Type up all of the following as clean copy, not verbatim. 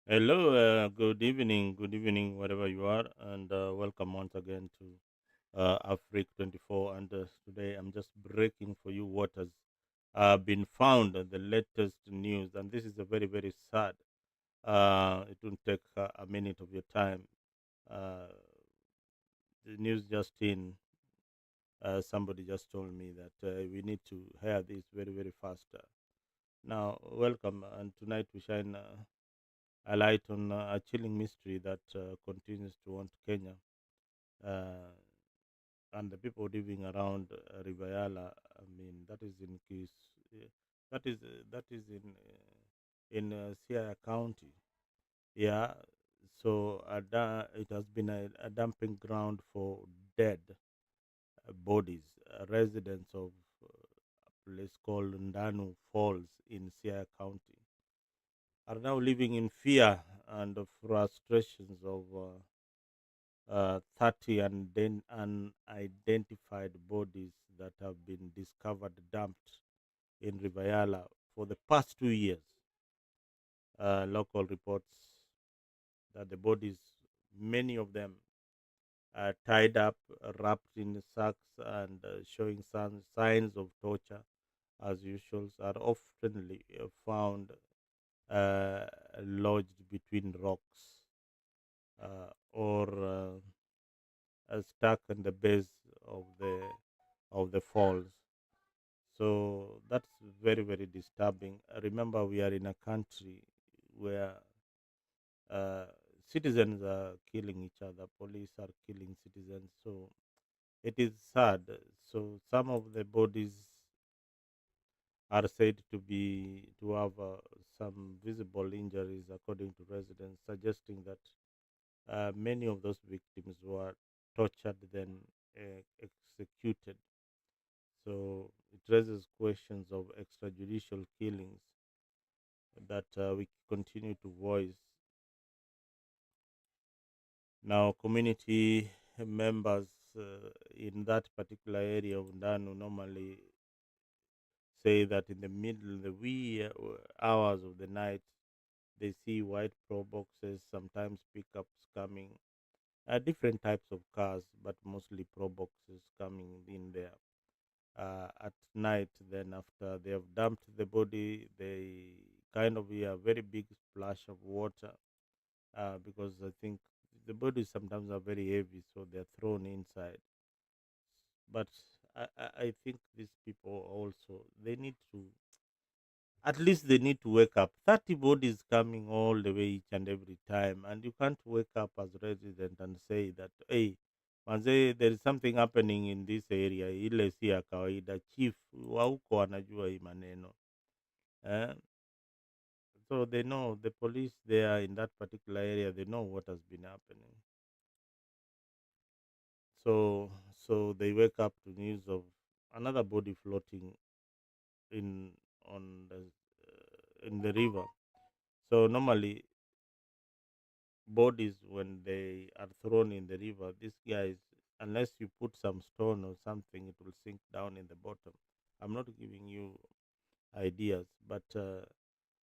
Hello, good evening, wherever you are, and welcome once again to Africa 24. And today I'm just breaking for you what has been found, the latest news, and this is a very, very sad. It won't take a minute of your time. Uh, the news just in, somebody just told me that we need to hear this very, very fast. Now, welcome, and tonight we shine a light on a chilling mystery that continues to haunt Kenya uh, and the people living around River Yala. I mean, that is in that is in Siaya County. Yeah, so it has been a dumping ground for dead bodies. Residents of a place called Ndanu Falls in Siaya County are now living in fear and frustrations of 30 unidentified bodies that have been discovered dumped in River Yala for the past 2 years. Local reports that the bodies, many of them, are tied up, wrapped in sacks, and showing signs of torture, as usual, are often found lodged between rocks or stuck in the base of the falls. So that's very, very disturbing. Remember, we are in a country where uh, citizens are killing each other, police are killing citizens. So it is sad. So some of the bodies are said to have some visible injuries, according to residents, suggesting that many of those victims were tortured then executed. So it raises questions of extrajudicial killings that we continue to voice. Now, community members in that particular area of Ndanu normally say that in the middle, the wee hours of the night, they see white pro boxes, sometimes pickups coming, different types of cars, but mostly pro boxes coming in there at night. Then after they have dumped the body, they kind of hear a very big splash of water because I think the bodies sometimes are very heavy, so they're thrown inside. But I think these people also they need to at least they need to wake up. 30 bodies coming all the way each and every time, and you can't wake up as resident and say that hey, manze, there is something happening in this area, ile si ya kawaida. Chief wa huko anajua hii maneno eh? So they know, the police there in that particular area, they know what has been happening. So they wake up to news of another body floating in on the in the river. So normally bodies, when they are thrown in the river, these guys, unless you put some stone or something, it will sink down in the bottom. I'm not giving you ideas, but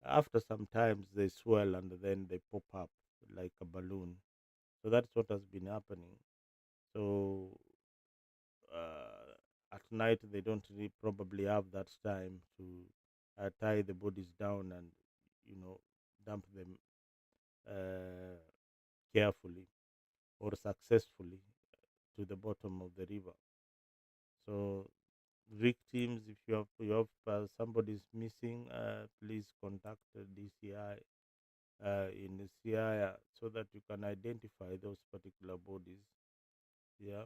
after some times they swell and then they pop up like a balloon. So that's what has been happening. So uh, at night they don't really probably have that time to tie the bodies down and you know dump them uh, carefully or successfully to the bottom of the river. So victims, if you have somebody is missing, please contact the DCI in the Siaya so that you can identify those particular bodies. Yeah.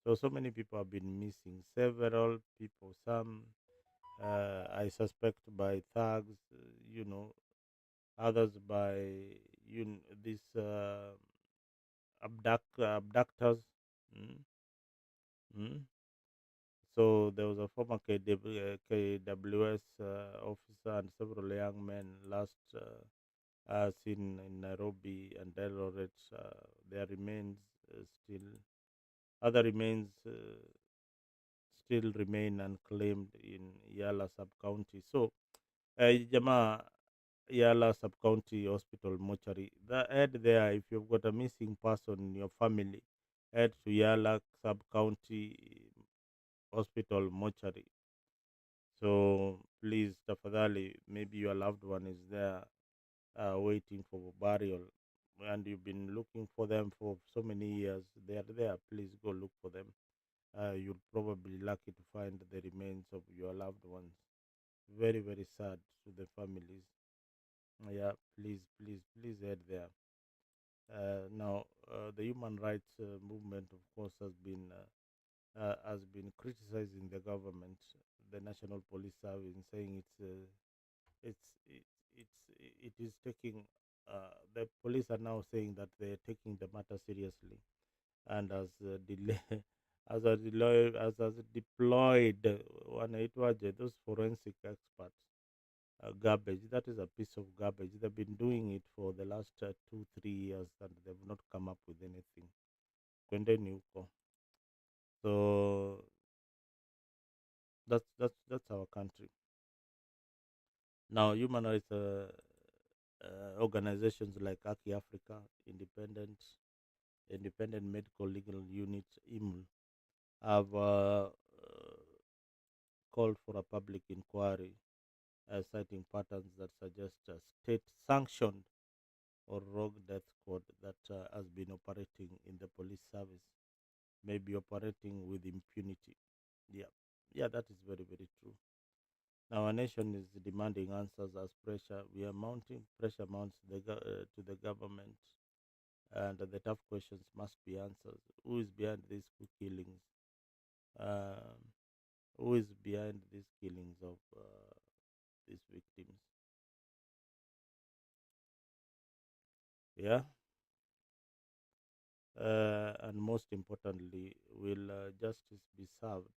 So many people have been missing. Several people. Some I suspect by thugs. Others by these abductors. Mm, mm. So there was a former KWS officer and several young men last seen in Nairobi and Eldoret. Their remains still, other remains still remain unclaimed in Yala sub county. So jamaa, Yala Sub County Hospital mortuary. The head there, if you've got a missing person in your family, head to Yala Sub County Hospital mortuary. So please, tafadhali, maybe your loved one is there waiting for burial and you've been looking for them for so many years. They are there. Please go look for them. You'll probably lucky to find the remains of your loved ones. Very, very sad to the families. Yeah, please, please, please head there. Now, the human rights movement, of course, has been criticizing the government, the National Police Service, saying it's it, it is taking. The police are now saying that they're taking the matter seriously, and as delay, as deployed one it was those forensic experts. Garbage. That is a piece of garbage. They've been doing it for the last 2 3 years, and they've not come up with anything. Kwendeni huko. So that's our country. Now, human rights organizations like Aki Africa, Independent Medical Legal Unit, IML, have called for a public inquiry, citing patterns that suggest a state-sanctioned or rogue death squad that has been operating in the police service may be operating with impunity. Yeah, yeah, that is very, very true. Now, our nation is demanding answers as pressure. We are mounting pressure mounts to the government, and the tough questions must be answered. Who is behind these killings? Um, who is behind these killings of these victims? Yeah, and most importantly, will justice be served?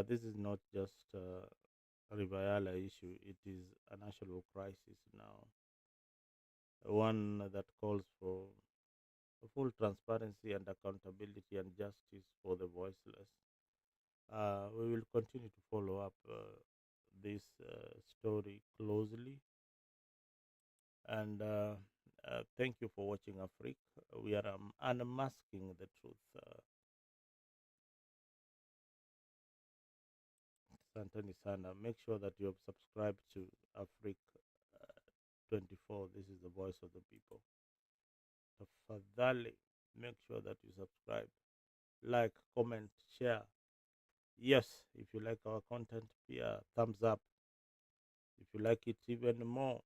This is not just a River Yala issue; it is a national crisis now, one that calls for full transparency and accountability and justice for the voiceless. We will continue to follow up this story closely, and thank you for watching Afrique. We are unmasking the truth. Santani Sana. Make sure that you have subscribed to Afrique 24. This is the voice of the people. Tafadhali, make sure that you subscribe, like, comment, share. Yes, if you like our content, yeah, thumbs up. If you like it even more,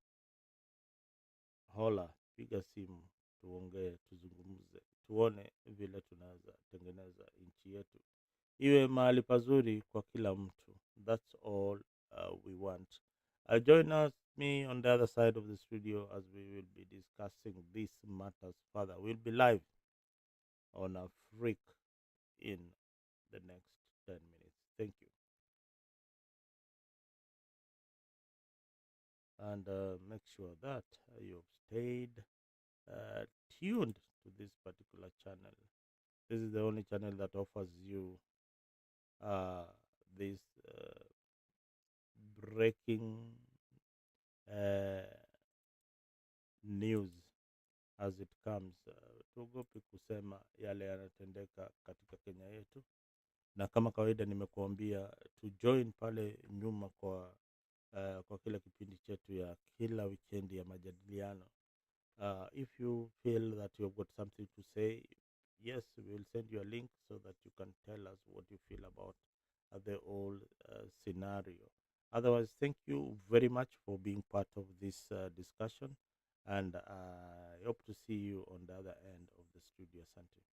hola, piga simu, tuongee, tuzungumze, tuone vile tunaweza tengeneza nchi yetu iwe mahali pazuri kwa kila mtu. That's all we want. Join me on the other side of the studio as we will be discussing these matters further. We'll be live on a freak in the next 10 minutes. Thank you. And make sure that you've stayed uh, tuned to this particular channel. This is the only channel that offers you uh, this breaking uh, news as it comes. Tuogopi kusema yale yanatendeka katika Kenya yetu, na kama kawaida nimekuambia to join pale nyuma kwa kila kipindi chetu ya kila wikendi ya majadiliano. If you feel that you've got something to say, yes, we will send you a link so that you can tell us what you feel about the whole scenario. Otherwise, thank you very much for being part of this discussion, and I hope to see you on the other end of the studio, Santi.